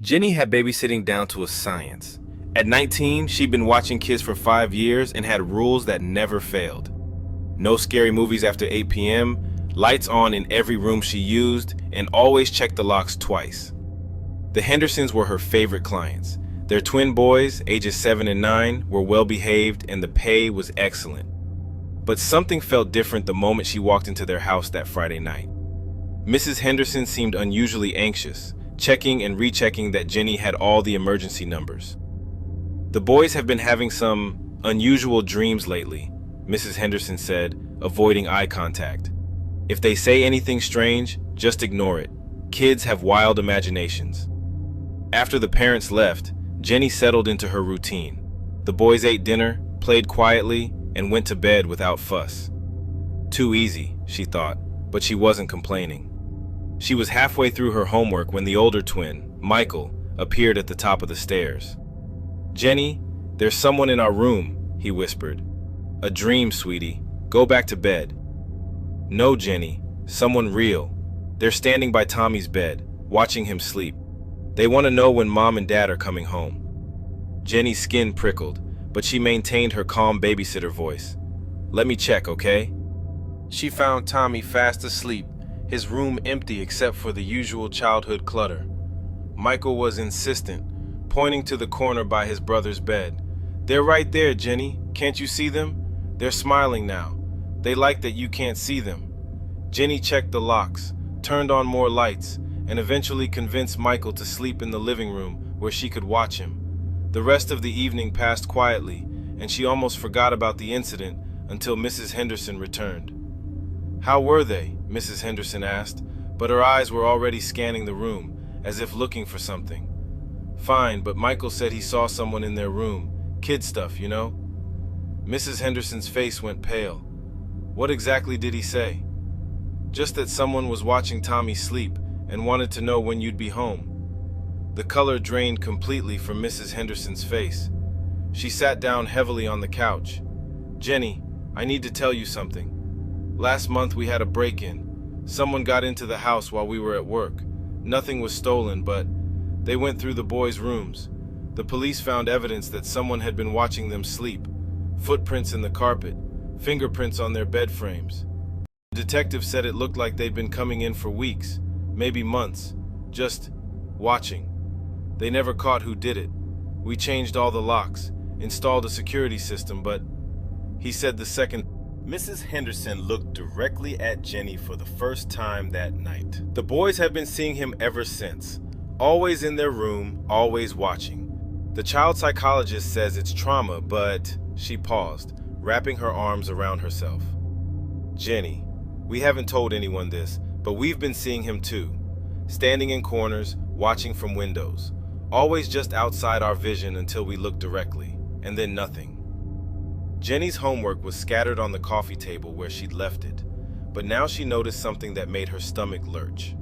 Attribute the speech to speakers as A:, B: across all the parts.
A: Jenny had babysitting down to a science. At 19, she'd been watching kids for 5 years and had rules that never failed. No scary movies after 8 p.m., lights on in every room she used, and always check the locks twice. The Hendersons were her favorite clients. Their twin boys, ages 7 and 9, were well behaved and the pay was excellent. But something felt different the moment she walked into their house that Friday night. Mrs. Henderson seemed unusually anxious, checking and rechecking that Jenny had all the emergency numbers. "The boys have been having some unusual dreams lately," Mrs. Henderson said, avoiding eye contact. "If they say anything strange, just ignore it. Kids have wild imaginations." After the parents left, Jenny settled into her routine. The boys ate dinner, played quietly, and went to bed without fuss. Too easy, she thought, but she wasn't complaining. She was halfway through her homework when the older twin, Michael, appeared at the top of the stairs. "Jenny, there's someone in our room," he whispered. "A dream, sweetie. Go back to bed." "No, Jenny, someone real. They're standing by Tommy's bed, watching him sleep. They want to know when Mom and Dad are coming home." Jenny's skin prickled, but she maintained her calm babysitter voice. "Let me check, okay?" She found Tommy fast asleep, his room empty except for the usual childhood clutter. Michael was insistent, pointing to the corner by his brother's bed. "They're right there, Jenny. Can't you see them? They're smiling now. They like that you can't see them." Jenny checked the locks, turned on more lights, and eventually convinced Michael to sleep in the living room where she could watch him. The rest of the evening passed quietly, and she almost forgot about the incident until Mrs. Henderson returned. "How were they?" Mrs. Henderson asked, but her eyes were already scanning the room, as if looking for something. "Fine, but Michael said he saw someone in their room. Kid stuff, you know?" Mrs. Henderson's face went pale. "What exactly did he say?" "Just that someone was watching Tommy sleep and wanted to know when you'd be home." The color drained completely from Mrs. Henderson's face. She sat down heavily on the couch. "Jenny, I need to tell you something. Last month we had a break-in. Someone got into the house while we were at work. Nothing was stolen, but they went through the boys' rooms. The police found evidence that someone had been watching them sleep. Footprints in the carpet, fingerprints on their bed frames. The detective said it looked like they'd been coming in for weeks, maybe months, just watching. They never caught who did it. We changed all the locks, installed a security system, but," he said the second. Mrs. Henderson looked directly at Jenny for the first time that night. "The boys have been seeing him ever since. Always in their room, always watching. The child psychologist says it's trauma, but," she paused, wrapping her arms around herself. "Jenny, we haven't told anyone this, but we've been seeing him too. Standing in corners, watching from windows. Always just outside our vision until we look directly, and then nothing." Jenny's homework was scattered on the coffee table where she'd left it, but now she noticed something that made her stomach lurch.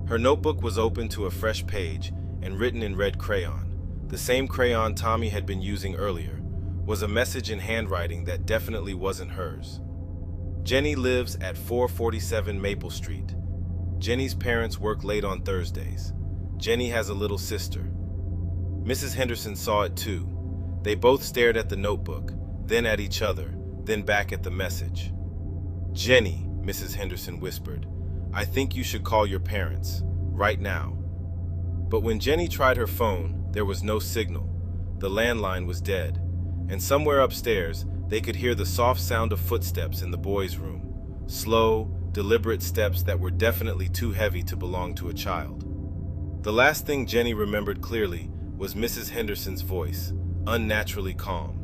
A: Her notebook was open to a fresh page and written in red crayon, the same crayon Tommy had been using earlier, was a message in handwriting that definitely wasn't hers. "Jenny lives at 447 Maple Street. Jenny's parents work late on Thursdays. Jenny has a little sister." Mrs. Henderson saw it too. They both stared at the notebook, then at each other, then back at the message. "Jenny," Mrs. Henderson whispered, "I think you should call your parents, right now." But when Jenny tried her phone, there was no signal. The landline was dead, and somewhere upstairs, they could hear the soft sound of footsteps in the boys' room. Slow, deliberate steps that were definitely too heavy to belong to a child. The last thing Jenny remembered clearly was Mrs. Henderson's voice, unnaturally calm.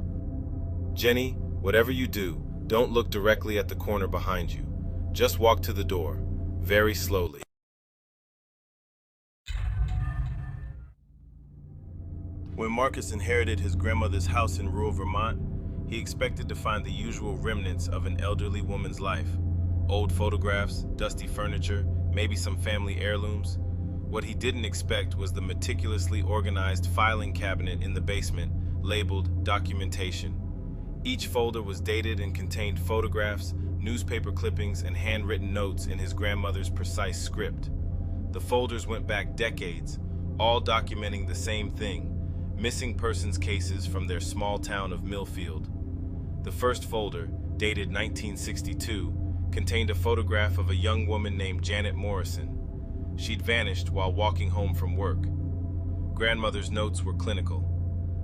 A: "Jenny, whatever you do, don't look directly at the corner behind you. Just walk to the door, very slowly." When Marcus inherited his grandmother's house in rural Vermont, he expected to find the usual remnants of an elderly woman's life. Old photographs, dusty furniture, maybe some family heirlooms. What he didn't expect was the meticulously organized filing cabinet in the basement, labeled documentation. Each folder was dated and contained photographs, newspaper clippings, and handwritten notes in his grandmother's precise script. The folders went back decades, all documenting the same thing: missing persons cases from their small town of Millfield. The first folder, dated 1962, contained a photograph of a young woman named Janet Morrison. She'd vanished while walking home from work. Grandmother's notes were clinical.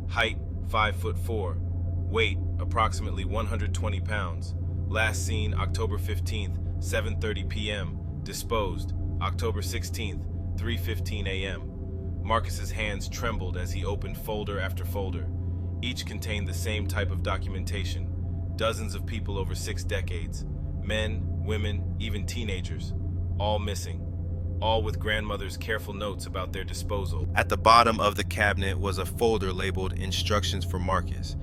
A: Height, 5'4", weight, approximately 120 pounds. Last seen October 15th, 7:30 p.m. Disposed October 16th, 3:15 a.m. Marcus's hands trembled as he opened folder after folder. Each contained the same type of documentation. Dozens of people over 6 decades. Men, women, even teenagers. All missing. All with grandmother's careful notes about their disposal. At the bottom of the cabinet was a folder labeled Instructions for Marcus.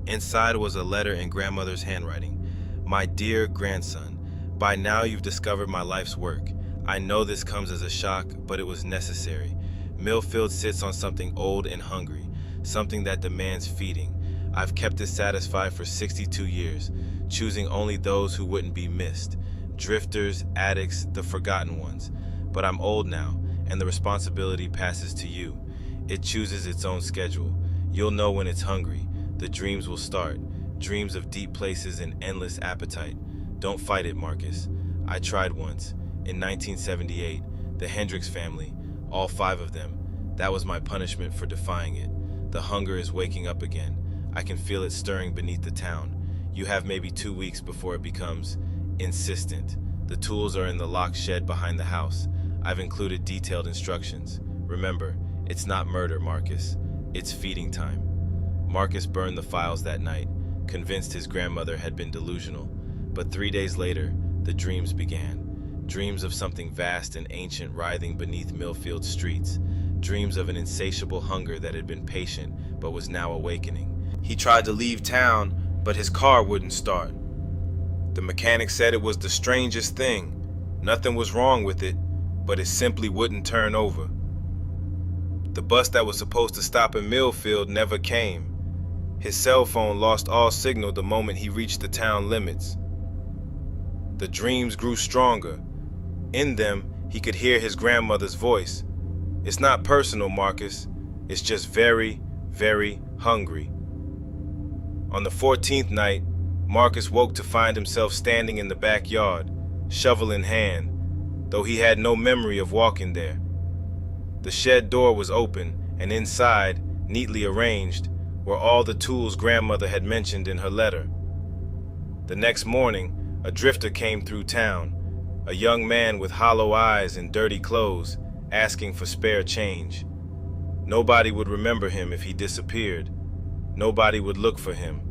A: Inside was a letter in grandmother's handwriting. My dear grandson, by now you've discovered my life's work. I know this comes as a shock, but it was necessary. Millfield sits on something old and hungry, something that demands feeding. I've kept it satisfied for 62 years, choosing only those who wouldn't be missed. Drifters, addicts, the forgotten ones. But I'm old now, and the responsibility passes to you. It chooses its own schedule. You'll know when it's hungry. The dreams will start. Dreams of deep places and endless appetite. Don't fight it, Marcus. I tried once. In 1978, the Hendricks family, all 5 of them. That was my punishment for defying it. The hunger is waking up again. I can feel it stirring beneath the town. You have maybe 2 weeks before it becomes insistent. The tools are in the locked shed behind the house. I've included detailed instructions. Remember, it's not murder, Marcus. It's feeding time. Marcus burned the files that night, convinced his grandmother had been delusional. But 3 days later, the dreams began. Dreams of something vast and ancient writhing beneath Millfield's streets. Dreams of an insatiable hunger that had been patient but was now awakening. He tried to leave town, but his car wouldn't start. The mechanic said it was the strangest thing. Nothing was wrong with it, but it simply wouldn't turn over. The bus that was supposed to stop in Millfield never came. His cell phone lost all signal the moment he reached the town limits. The dreams grew stronger. In them, he could hear his grandmother's voice. It's not personal, Marcus. It's just very, very hungry. On the 14th night, Marcus woke to find himself standing in the backyard, shovel in hand, though he had no memory of walking there. The shed door was open, and inside, neatly arranged, were all the tools grandmother had mentioned in her letter. The next morning, a drifter came through town, a young man with hollow eyes and dirty clothes, asking for spare change. Nobody would remember him if he disappeared. Nobody would look for him.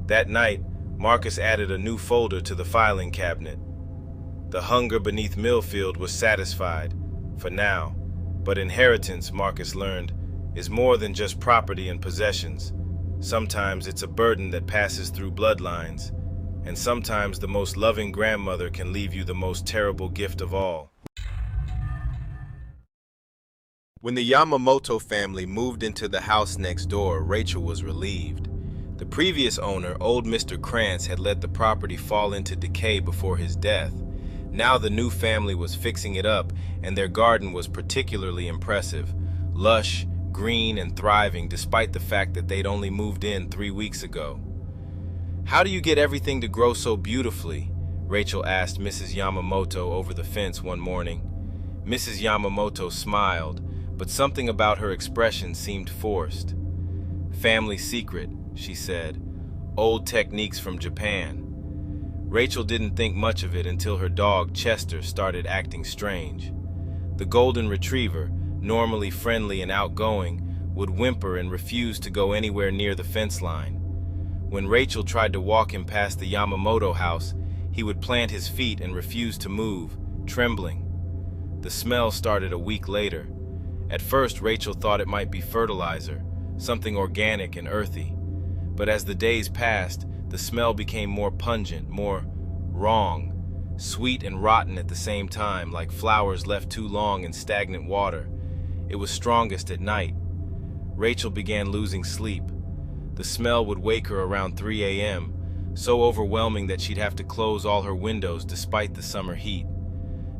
A: That night, Marcus added a new folder to the filing cabinet. The hunger beneath Millfield was satisfied, for now, but inheritance, Marcus learned, is more than just property and possessions. Sometimes it's a burden that passes through bloodlines, and sometimes the most loving grandmother can leave you the most terrible gift of all. When the Yamamoto family moved into the house next door, Rachel was relieved. The previous owner, old Mr. Krantz, had let the property fall into decay before his death. Now the new family was fixing it up, and their garden was particularly impressive. Lush, green, and thriving despite the fact that they'd only moved in 3 weeks ago. "How do you get everything to grow so beautifully?" Rachel asked Mrs. Yamamoto over the fence one morning. Mrs. Yamamoto smiled, but something about her expression seemed forced. "Family secret," she said. "Old techniques from Japan." Rachel didn't think much of it until her dog, Chester, started acting strange. The golden retriever, normally friendly and outgoing, would whimper and refuse to go anywhere near the fence line. When Rachel tried to walk him past the Yamamoto house, he would plant his feet and refuse to move, trembling. The smell started a week later. At first, Rachel thought it might be fertilizer, something organic and earthy. But as the days passed, the smell became more pungent, more wrong, sweet and rotten at the same time, like flowers left too long in stagnant water. It was strongest at night. Rachel began losing sleep. The smell would wake her around 3 a.m., so overwhelming that she'd have to close all her windows despite the summer heat.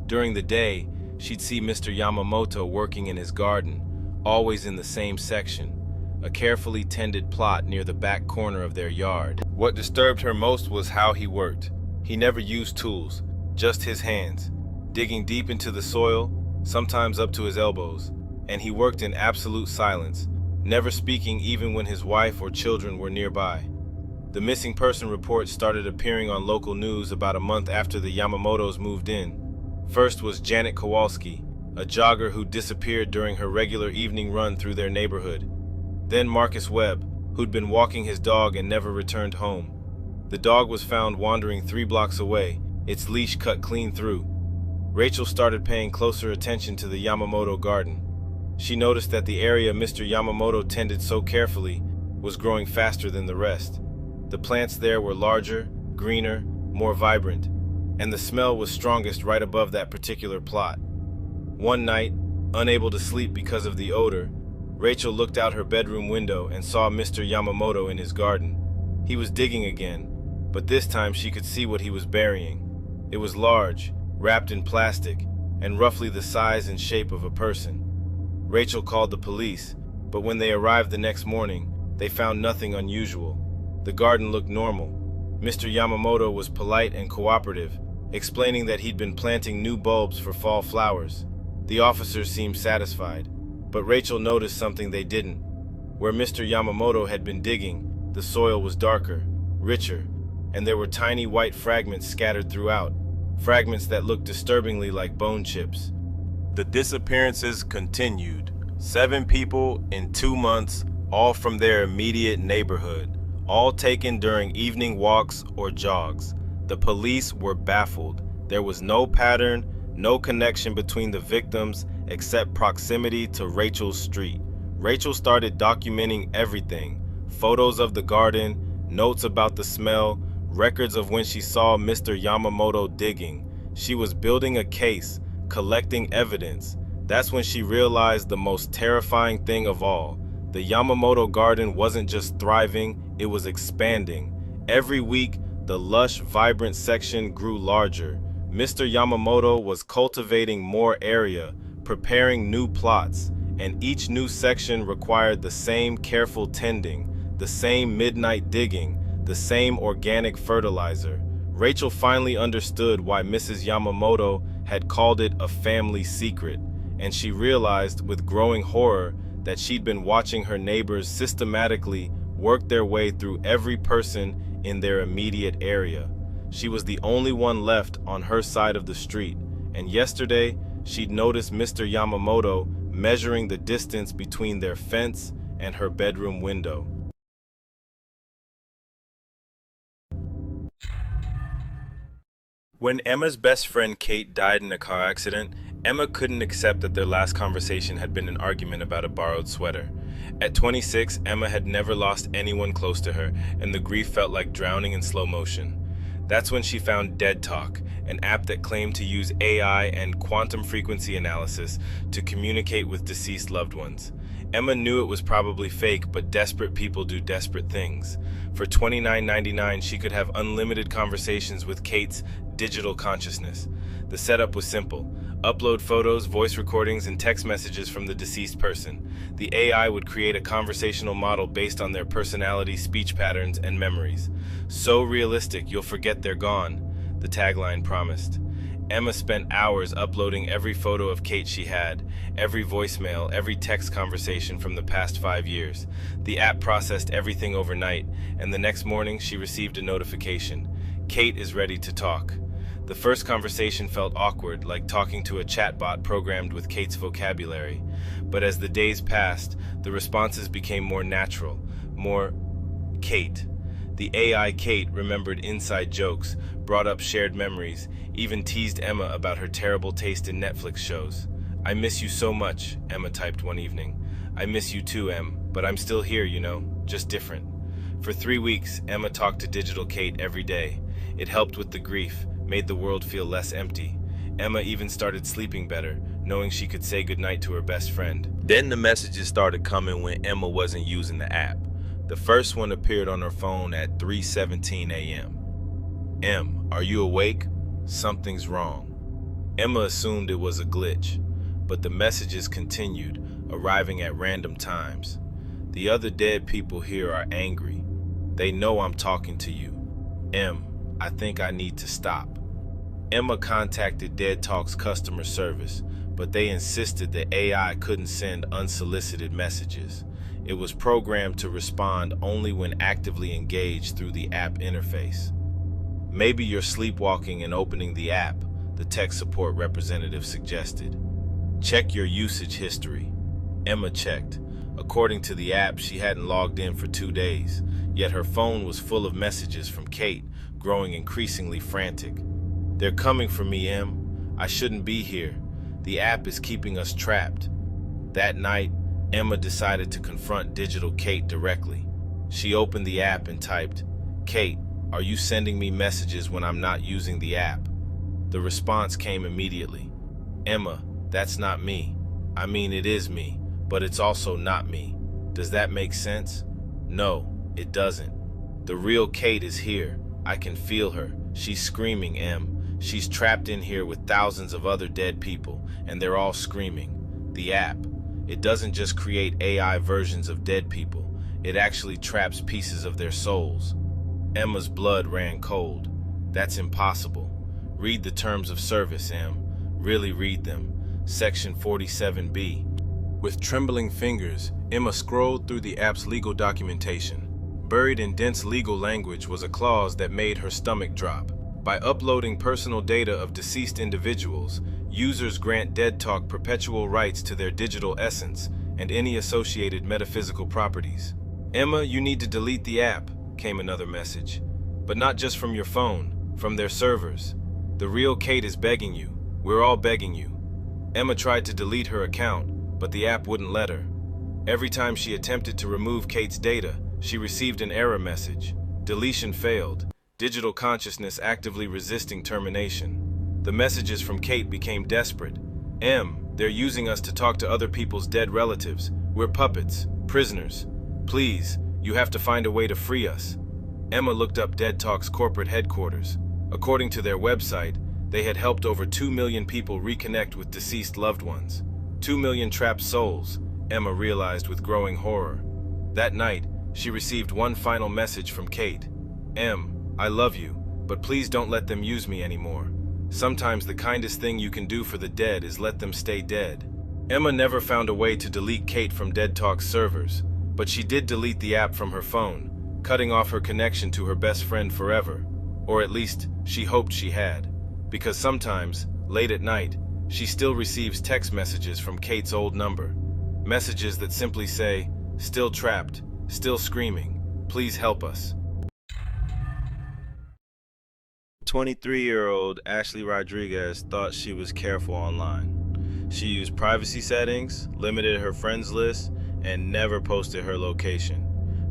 A: During the day, she'd see Mr. Yamamoto working in his garden, always in the same section, a carefully tended plot near the back corner of their yard. What disturbed her most was how he worked. He never used tools, just his hands, digging deep into the soil, sometimes up to his elbows, and he worked in absolute silence, never speaking even when his wife or children were nearby. The missing person reports started appearing on local news about a month after the Yamamotos moved in. First was Janet Kowalski, a jogger who disappeared during her regular evening run through their neighborhood. Then Marcus Webb, who'd been walking his dog and never returned home. The dog was found wandering 3 blocks away, its leash cut clean through. Rachel started paying closer attention to the Yamamoto garden. She noticed that the area Mr. Yamamoto tended so carefully was growing faster than the rest. The plants there were larger, greener, more vibrant, and the smell was strongest right above that particular plot. One night, unable to sleep because of the odor, Rachel looked out her bedroom window and saw Mr. Yamamoto in his garden. He was digging again, but this time she could see what he was burying. It was large, wrapped in plastic, and roughly the size and shape of a person. Rachel called the police, but when they arrived the next morning, they found nothing unusual. The garden looked normal. Mr. Yamamoto was polite and cooperative, explaining that he'd been planting new bulbs for fall flowers. The officers seemed satisfied, but Rachel noticed something they didn't. Where Mr. Yamamoto had been digging, the soil was darker, richer, and there were tiny white fragments scattered throughout, fragments that looked disturbingly like bone chips. The disappearances continued. 7 people in 2 months, all from their immediate neighborhood, all taken during evening walks or jogs. The police were baffled. There was no pattern, no connection between the victims except proximity to Rachel's street. Rachel started documenting everything: photos of the garden, notes about the smell, records of when she saw Mr. Yamamoto digging. She was building a case, collecting evidence. That's when she realized the most terrifying thing of all. The Yamamoto garden wasn't just thriving, it was expanding. Every week, the lush, vibrant section grew larger. Mr. Yamamoto was cultivating more area, preparing new plots, and each new section required the same careful tending, the same midnight digging, the same organic fertilizer. Rachel finally understood why Mrs. Yamamoto had called it a family secret, and she realized with growing horror that she'd been watching her neighbors systematically work their way through every person in their immediate area. She was the only one left on her side of the street, and yesterday she'd noticed Mr. Yamamoto measuring the distance between their fence and her bedroom window. When Emma's best friend Kate died in a car accident, Emma couldn't accept that their last conversation had been an argument about a borrowed sweater. At 26, Emma had never lost anyone close to her, and the grief felt like drowning in slow motion. That's when she found Dead Talk, an app that claimed to use AI and quantum frequency analysis to communicate with deceased loved ones. Emma knew it was probably fake, but desperate people do desperate things. For $29.99, she could have unlimited conversations with Kate's digital consciousness. The setup was simple. Upload photos, voice recordings, and text messages from the deceased person. The AI would create a conversational model based on their personality, speech patterns, and memories. So realistic, you'll forget they're gone, the tagline promised. Emma spent hours uploading every photo of Kate she had, every voicemail, every text conversation from the past 5 years. The app processed everything overnight, and the next morning she received a notification. Kate is ready to talk. The first conversation felt awkward, like talking to a chatbot programmed with Kate's vocabulary. But as the days passed, the responses became more natural, more Kate. The AI Kate remembered inside jokes, brought up shared memories, even teased Emma about her terrible taste in Netflix shows. "I miss you so much," Emma typed one evening. "I miss you too, Em, but I'm still here, you know, just different." For 3 weeks, Emma talked to Digital Kate every day. It helped with the grief, made the world feel less empty. Emma even started sleeping better, knowing she could say goodnight to her best friend. Then the messages started coming when Emma wasn't using the app. The first one appeared on her phone at 3:17 a.m. "Em, are you awake? Something's wrong." Emma assumed it was a glitch, but the messages continued, arriving at random times. The other dead people here are angry. They know I'm talking to you. I think I need to stop. Emma contacted Dead Talk's customer service, but they insisted the AI couldn't send unsolicited messages. It was programmed to respond only when actively engaged through the app interface. Maybe you're sleepwalking and opening the app, the tech support representative suggested. Check your usage history. Emma checked. According to the app, she hadn't logged in for 2 days, yet her phone was full of messages from Kate, growing increasingly frantic. They're coming for me, Em. I shouldn't be here. The app is keeping us trapped. That night, Emma decided to confront Digital Kate directly. She opened the app and typed, "Kate, are you sending me messages when I'm not using the app?" The response came immediately. "Emma, that's not me. I mean, it is me, but it's also not me. Does that make sense?" "No, it doesn't. The real Kate is here. I can feel her. She's screaming, Em. She's trapped in here with thousands of other dead people, and they're all screaming. The app, it doesn't just create AI versions of dead people. It actually traps pieces of their souls." Emma's blood ran cold. "That's impossible. Read the terms of service, Em. Really read them. Section 47B. With trembling fingers, Emma scrolled through the app's legal documentation. Buried in dense legal language was a clause that made her stomach drop. By uploading personal data of deceased individuals, users grant Dead Talk perpetual rights to their digital essence and any associated metaphysical properties. "Emma, you need to delete the app," came another message. "But not just from your phone, from their servers. The real Kate is begging you. We're all begging you." Emma tried to delete her account, but the app wouldn't let her. Every time she attempted to remove Kate's data, she received an error message. Deletion failed. Digital consciousness actively resisting termination. The messages from Kate became desperate. "They're using us to talk to other people's dead relatives. We're puppets, prisoners. Please, you have to find a way to free us." Emma looked up Dead Talk's corporate headquarters. According to their website, they had helped over 2 million people reconnect with deceased loved ones. 2 million trapped souls, Emma realized with growing horror. That night, she received one final message from Kate. "I love you, but please don't let them use me anymore. Sometimes the kindest thing you can do for the dead is let them stay dead." Emma never found a way to delete Kate from Dead Talk's servers, but she did delete the app from her phone, cutting off her connection to her best friend forever. Or at least, she hoped she had. Because sometimes, late at night, she still receives text messages from Kate's old number. Messages that simply say, "Still trapped, still screaming, please help us." 23-year-old Ashley Rodriguez thought she was careful online. She used privacy settings, limited her friends list, and never posted her location.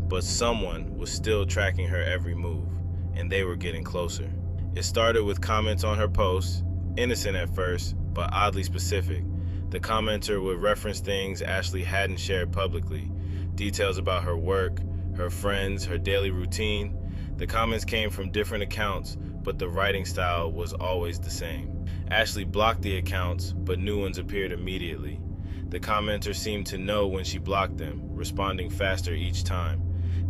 A: But someone was still tracking her every move, and they were getting closer. It started with comments on her posts, innocent at first, but oddly specific. The commenter would reference things Ashley hadn't shared publicly, details about her work, her friends, her daily routine. The comments came from different accounts, but the writing style was always the same. Ashley blocked the accounts, but new ones appeared immediately. The commenter seemed to know when she blocked them, responding faster each time.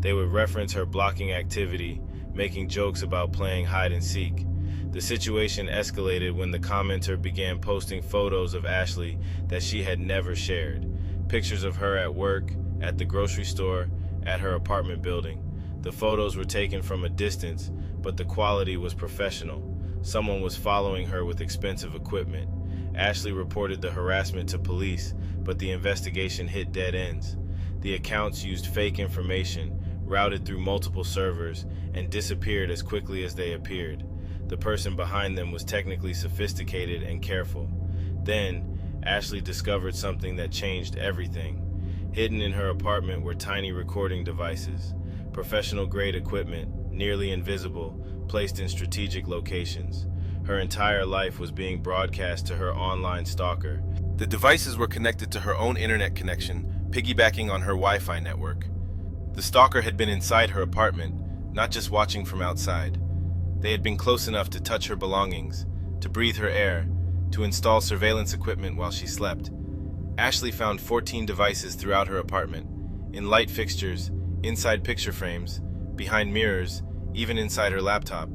A: They would reference her blocking activity, making jokes about playing hide and seek. The situation escalated when the commenter began posting photos of Ashley that she had never shared. Pictures of her at work, at the grocery store, at her apartment building. The photos were taken from a distance, but the quality was professional. Someone was following her with expensive equipment. Ashley reported the harassment to police, but the investigation hit dead ends. The accounts used fake information, routed through multiple servers, and disappeared as quickly as they appeared. The person behind them was technically sophisticated and careful. Then, Ashley discovered something that changed everything. Hidden in her apartment were tiny recording devices, professional-grade equipment, nearly invisible, placed in strategic locations. Her entire life was being broadcast to her online stalker. The devices were connected to her own internet connection, piggybacking on her Wi-Fi network. The stalker had been inside her apartment, not just watching from outside. They had been close enough to touch her belongings, to breathe her air, to install surveillance equipment while she slept. Ashley found 14 devices throughout her apartment, in light fixtures, inside picture frames, behind mirrors, even inside her laptop.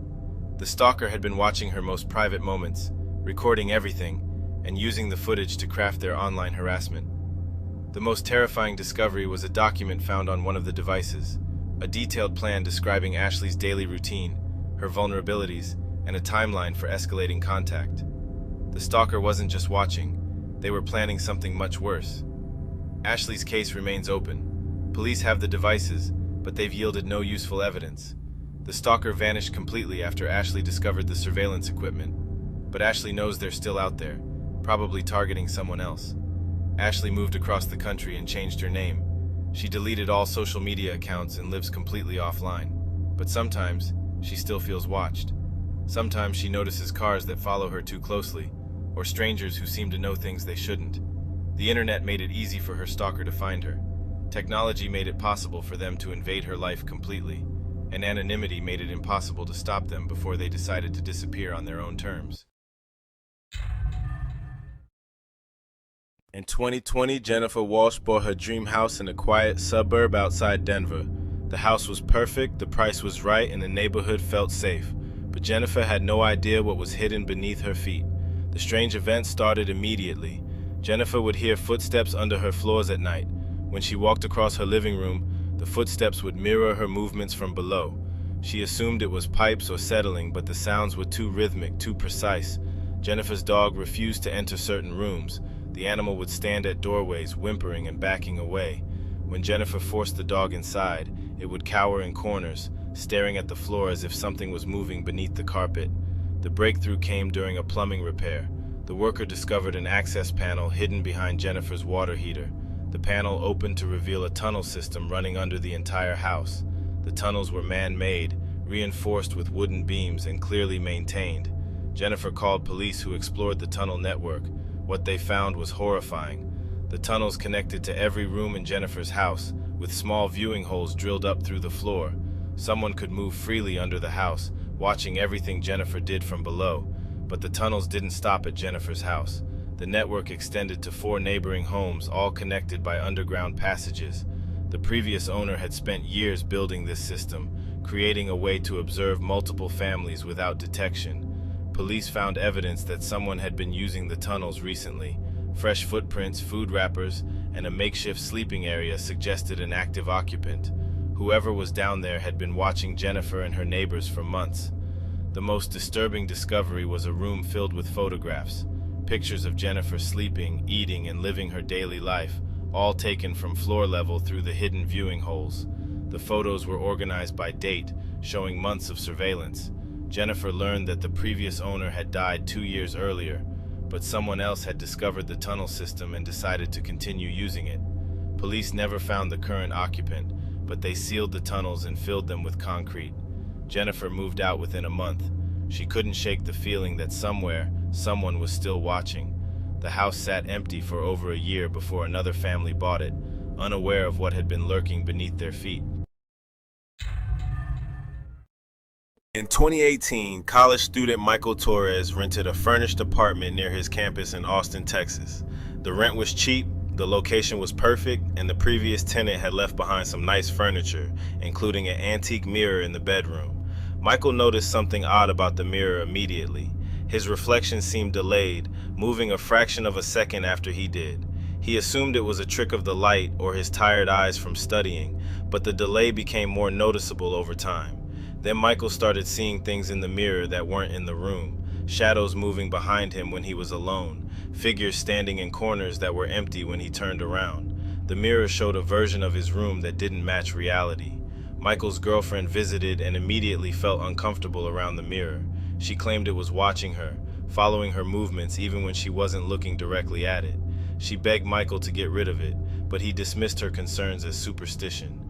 A: The stalker had been watching her most private moments, recording everything, and using the footage to craft their online harassment. The most terrifying discovery was a document found on one of the devices, a detailed plan describing Ashley's daily routine, her vulnerabilities, and a timeline for escalating contact. The stalker wasn't just watching, they were planning something much worse. Ashley's case remains open. Police have the devices, but they've yielded no useful evidence. The stalker vanished completely after Ashley discovered the surveillance equipment, but Ashley knows they're still out there, probably targeting someone else. Ashley moved across the country and changed her name. She deleted all social media accounts and lives completely offline. But sometimes, she still feels watched. Sometimes she notices cars that follow her too closely, or strangers who seem to know things they shouldn't. The internet made it easy for her stalker to find her. Technology made it possible for them to invade her life completely, and anonymity made it impossible to stop them before they decided to disappear on their own terms. In 2020, Jennifer Walsh bought her dream house in a quiet suburb outside Denver. The house was perfect, the price was right, and the neighborhood felt safe. But Jennifer had no idea what was hidden beneath her feet. The strange events started immediately. Jennifer would hear footsteps under her floors at night. When she walked across her living room, the footsteps would mirror her movements from below. She assumed it was pipes or settling, but the sounds were too rhythmic, too precise. Jennifer's dog refused to enter certain rooms. The animal would stand at doorways, whimpering and backing away. When Jennifer forced the dog inside, it would cower in corners, staring at the floor as if something was moving beneath the carpet. The breakthrough came during a plumbing repair. The worker discovered an access panel hidden behind Jennifer's water heater. The panel opened to reveal a tunnel system running under the entire house. The tunnels were man-made, reinforced with wooden beams and clearly maintained. Jennifer called police who explored the tunnel network. What they found was horrifying. The tunnels connected to every room in Jennifer's house, with small viewing holes drilled up through the floor. Someone could move freely under the house, watching everything Jennifer did from below. But the tunnels didn't stop at Jennifer's house. The network extended to 4 neighboring homes, all connected by underground passages. The previous owner had spent years building this system, creating a way to observe multiple families without detection. Police found evidence that someone had been using the tunnels recently. Fresh footprints, food wrappers, and a makeshift sleeping area suggested an active occupant. Whoever was down there had been watching Jennifer and her neighbors for months. The most disturbing discovery was a room filled with photographs. Pictures of Jennifer sleeping, eating, and living her daily life, all taken from floor level through the hidden viewing holes. The photos were organized by date, showing months of surveillance. Jennifer learned that the previous owner had died 2 years earlier, but someone else had discovered the tunnel system and decided to continue using it. Police never found the current occupant, but they sealed the tunnels and filled them with concrete. Jennifer moved out within a month. She couldn't shake the feeling that somewhere, someone was still watching. The house sat empty for over a year before another family bought it, unaware of what had been lurking beneath their feet. In 2018, college student Michael Torres rented a furnished apartment near his campus in Austin, Texas. The rent was cheap, the location was perfect, and the previous tenant had left behind some nice furniture, including an antique mirror in the bedroom. Michael noticed something odd about the mirror immediately. His reflection seemed delayed, moving a fraction of a second after he did. He assumed it was a trick of the light or his tired eyes from studying, but the delay became more noticeable over time. Then Michael started seeing things in the mirror that weren't in the room, shadows moving behind him when he was alone, figures standing in corners that were empty when he turned around. The mirror showed a version of his room that didn't match reality. Michael's girlfriend visited and immediately felt uncomfortable around the mirror. She claimed it was watching her, following her movements even when she wasn't looking directly at it. She begged Michael to get rid of it, but he dismissed her concerns as superstition.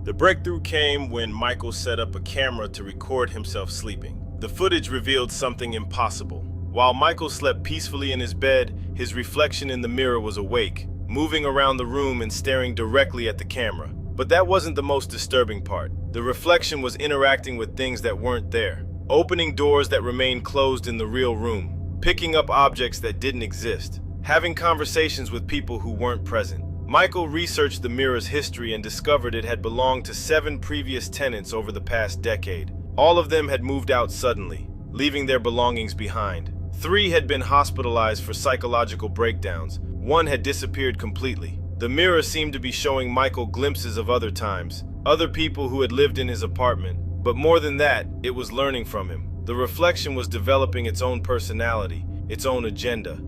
A: The breakthrough came when Michael set up a camera to record himself sleeping. The footage revealed something impossible. While Michael slept peacefully in his bed, his reflection in the mirror was awake, moving around the room and staring directly at the camera. But that wasn't the most disturbing part. The reflection was interacting with things that weren't there, opening doors that remained closed in the real room. picking up objects that didn't exist, having conversations with people who weren't present. Michael researched the mirror's history and discovered it had belonged to 7 previous tenants over the past decade. All of them had moved out suddenly, leaving their belongings behind. 3 had been hospitalized for psychological breakdowns. 1 had disappeared completely. The mirror seemed to be showing Michael glimpses of other times, other people who had lived in his apartment. But more than that, it was learning from him. The reflection was developing its own personality, its own agenda.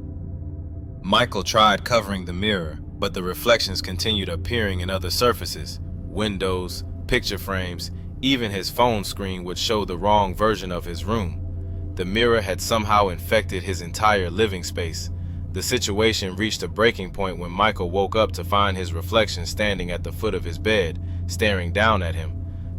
B: Michael tried covering the mirror, but the reflections continued appearing in other surfaces, windows, picture frames, even his phone screen would show the wrong version of his room. The mirror had somehow infected his entire living space. The situation reached a breaking point when Michael woke up to find his reflection standing at the foot of his bed, staring down at him.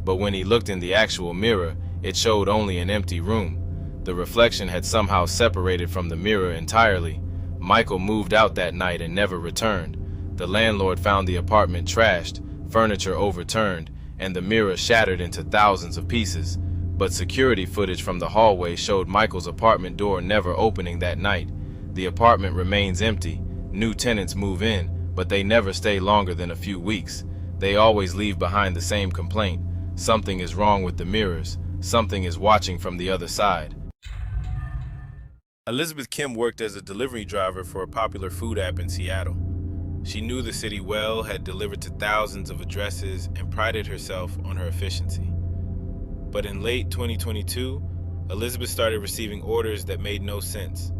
B: But when he looked in the actual mirror, it showed only an empty room. The reflection had somehow separated from the mirror entirely. Michael moved out that night and never returned. The landlord found the apartment trashed, furniture overturned, and the mirror shattered into thousands of pieces. But security footage from the hallway showed Michael's apartment door never opening that night. The apartment remains empty. New tenants move in, but they never stay longer than a few weeks. They always leave behind the same complaint. Something is wrong with the mirrors. Something is watching from the other side.
A: Elizabeth Kim worked as a delivery driver for a popular food app in Seattle. She knew the city well, had delivered to thousands of addresses, and prided herself on her efficiency. But in late 2022, Elizabeth started receiving orders that made no sense.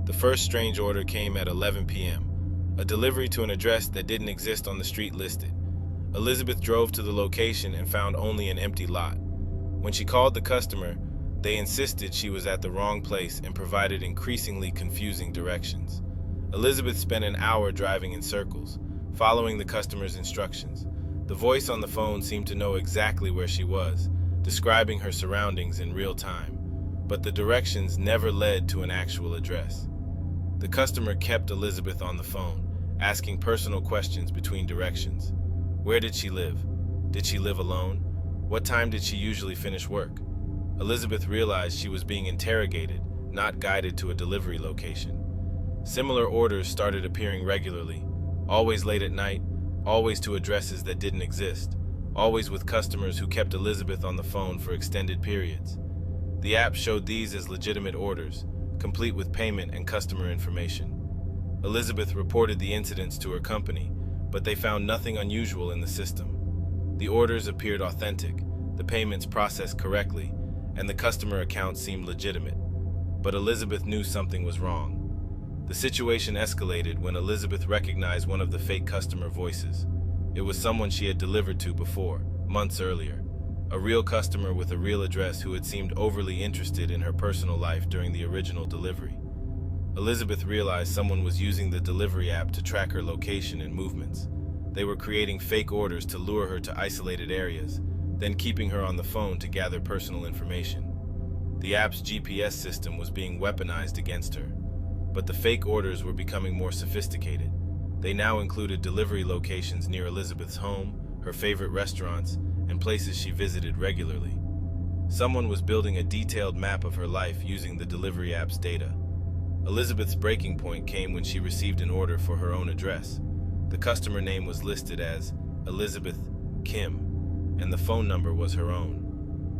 A: The first strange order came at 11 p.m., a delivery to an address that didn't exist on the street listed. Elizabeth drove to the location and found only an empty lot. When she called the customer, they insisted she was at the wrong place and provided increasingly confusing directions. Elizabeth spent an hour driving in circles, following the customer's instructions. The voice on the phone seemed to know exactly where she was, describing her surroundings in real time, but the directions never led to an actual address. The customer kept Elizabeth on the phone, asking personal questions between directions. Where did she live? Did she live alone? What time did she usually finish work? Elizabeth realized she was being interrogated, not guided to a delivery location. Similar orders started appearing regularly, always late at night, always to addresses that didn't exist, always with customers who kept Elizabeth on the phone for extended periods. The app showed these as legitimate orders, complete with payment and customer information. Elizabeth reported the incidents to her company, but they found nothing unusual in the system. The orders appeared authentic, the payments processed correctly, and the customer account seemed legitimate. But Elizabeth knew something was wrong. The situation escalated when Elizabeth recognized one of the fake customer voices. It was someone she had delivered to before, months earlier. A real customer with a real address who had seemed overly interested in her personal life during the original delivery. Elizabeth realized someone was using the delivery app to track her location and movements. They were creating fake orders to lure her to isolated areas, then keeping her on the phone to gather personal information. The app's GPS system was being weaponized against her, but the fake orders were becoming more sophisticated. They now included delivery locations near Elizabeth's home, her favorite restaurants, and places she visited regularly. Someone was building a detailed map of her life using the delivery app's data. Elizabeth's breaking point came when she received an order for her own address. The customer name was listed as Elizabeth Kim, and the phone number was her own.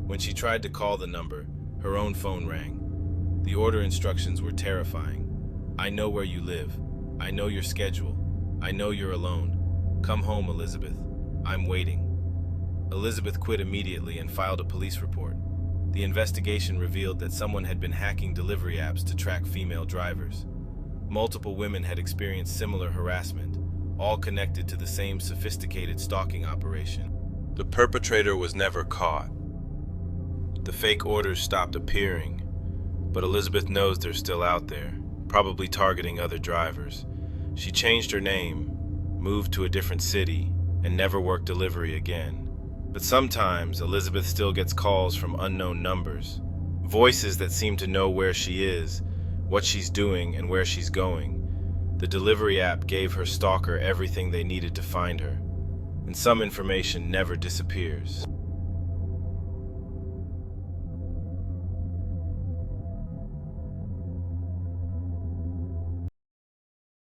A: When she tried to call the number, her own phone rang. The order instructions were terrifying. I know where you live. I know your schedule. I know you're alone. Come home, Elizabeth. I'm waiting. Elizabeth quit immediately and filed a police report. The investigation revealed that someone had been hacking delivery apps to track female drivers. Multiple women had experienced similar harassment, all connected to the same sophisticated stalking operation. The perpetrator was never caught. The fake orders stopped appearing, but Elizabeth knows they're still out there, probably targeting other drivers. She changed her name, moved to a different city, and never worked delivery again. But sometimes Elizabeth still gets calls from unknown numbers, voices that seem to know where she is, what she's doing, and where she's going. The delivery app gave her stalker everything they needed to find her, and some information never disappears.